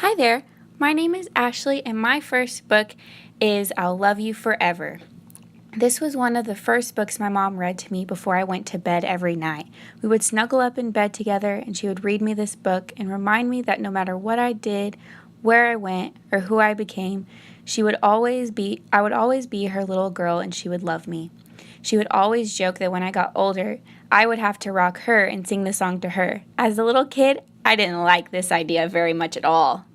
Hi there, my name is Ashley, and my first book is I'll Love You Forever. This was one of the first books my mom read to me before I went to bed every night. We would snuggle up in bed together, and she would read me this book and remind me that no matter what I did, where I went, or who I became, I would always be her little girl and she would love me. She would always joke that when I got older, I would have to rock her and sing the song to her. As a little kid, I didn't like this idea very much at all.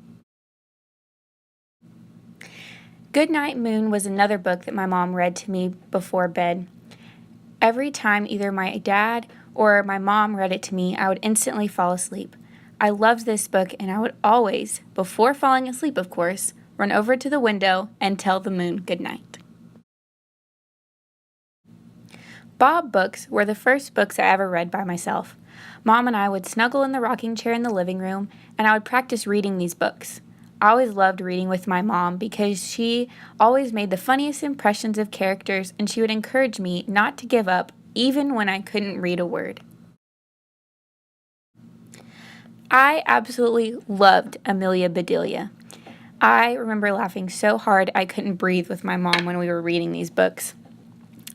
Goodnight Moon was another book that my mom read to me before bed. Every time either my dad or my mom read it to me, I would instantly fall asleep. I loved this book, and I would always, before falling asleep of course, run over to the window and tell the moon goodnight. Bob books were the first books I ever read by myself. Mom and I would snuggle in the rocking chair in the living room, and I would practice reading these books. I always loved reading with my mom because she always made the funniest impressions of characters, and she would encourage me not to give up even when I couldn't read a word. I absolutely loved Amelia Bedelia. I remember laughing so hard I couldn't breathe with my mom when we were reading these books.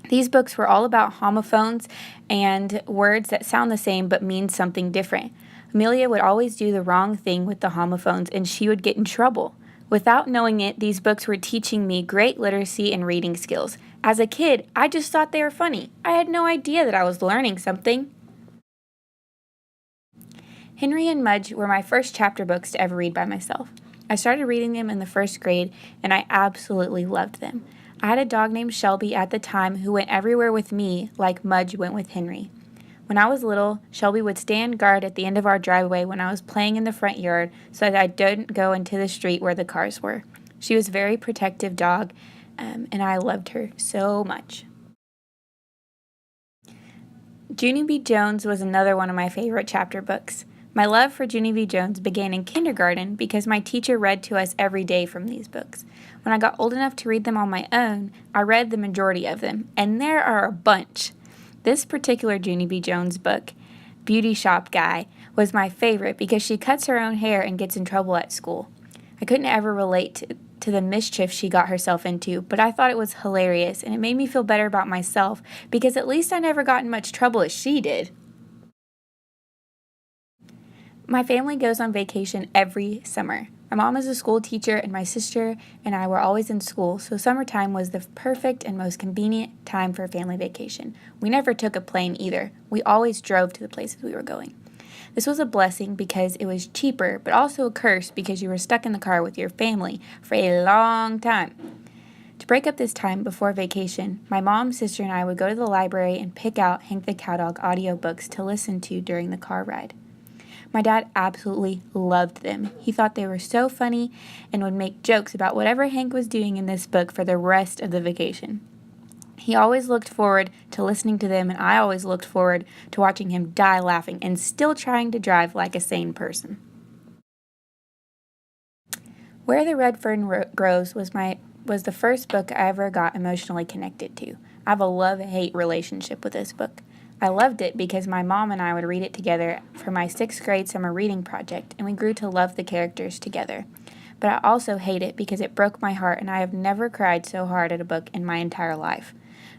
These books were all about homophones and words that sound the same but mean something different. Amelia would always do the wrong thing with the homophones and she would get in trouble. Without knowing it, these books were teaching me great literacy and reading skills. As a kid, I just thought they were funny. I had no idea that I was learning something. Henry and Mudge were my first chapter books to ever read by myself. I started reading them in the first grade, and I absolutely loved them. I had a dog named Shelby at the time who went everywhere with me, like Mudge went with Henry. When I was little, Shelby would stand guard at the end of our driveway when I was playing in the front yard so that I didn't go into the street where the cars were. She was a very protective dog, and I loved her so much. Junie B. Jones was another one of my favorite chapter books. My love for Junie B. Jones began in kindergarten because my teacher read to us every day from these books. When I got old enough to read them on my own, I read the majority of them, and there are a bunch. This particular Junie B. Jones book, Beauty Shop Guy, was my favorite because she cuts her own hair and gets in trouble at school. I couldn't ever relate to the mischief she got herself into, but I thought it was hilarious, and it made me feel better about myself because at least I never got in much trouble as she did. My family goes on vacation every summer. My mom is a school teacher, and my sister and I were always in school, so summertime was the perfect and most convenient time for a family vacation. We never took a plane either. We always drove to the places we were going. This was a blessing because it was cheaper, but also a curse because you were stuck in the car with your family for a long time. To break up this time before vacation, my mom, sister, and I would go to the library and pick out Hank the Cowdog audiobooks to listen to during the car ride. My dad absolutely loved them. He thought they were so funny and would make jokes about whatever Hank was doing in this book for the rest of the vacation. He always looked forward to listening to them, and I always looked forward to watching him die laughing and still trying to drive like a sane person. Where the Red Fern Grows was the first book I ever got emotionally connected to. I have a love-hate relationship with this book. I loved it because my mom and I would read it together for my 6th grade summer reading project, and we grew to love the characters together. But I also hate it because it broke my heart, and I have never cried so hard at a book in my entire life.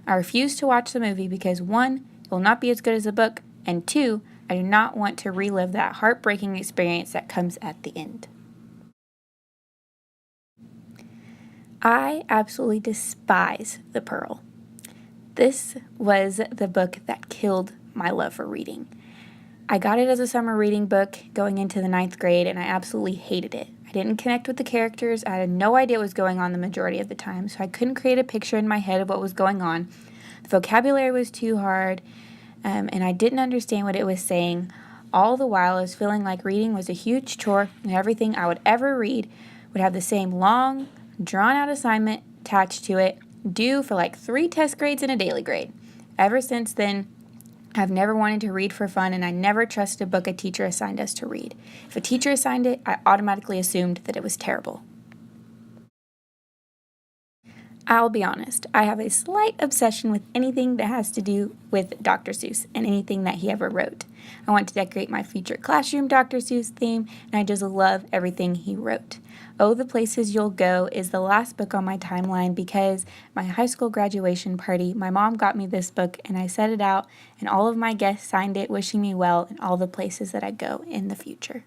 I refuse to watch the movie because 1, it will not be as good as the book, and 2, I do not want to relive that heartbreaking experience that comes at the end. I absolutely despise The Pearl. This was the book that killed my love for reading. I got it as a summer reading book going into the 9th grade, and I absolutely hated it. I didn't connect with the characters. I had no idea what was going on the majority of the time, so I couldn't create a picture in my head of what was going on. The vocabulary was too hard, and I didn't understand what it was saying. All the while, I was feeling like reading was a huge chore, and everything I would ever read would have the same long, drawn-out assignment attached to it, due for like 3 test grades and a daily grade. Ever since then, I've never wanted to read for fun, and I never trusted a book a teacher assigned us to read. If a teacher assigned it, I automatically assumed that it was terrible. I'll be honest, I have a slight obsession with anything that has to do with Dr. Seuss and anything that he ever wrote. I want to decorate my future classroom Dr. Seuss theme, and I just love everything he wrote. Oh, the Places You'll Go is the last book on my timeline because my high school graduation party, my mom got me this book and I set it out, and all of my guests signed it, wishing me well in all the places that I go in the future.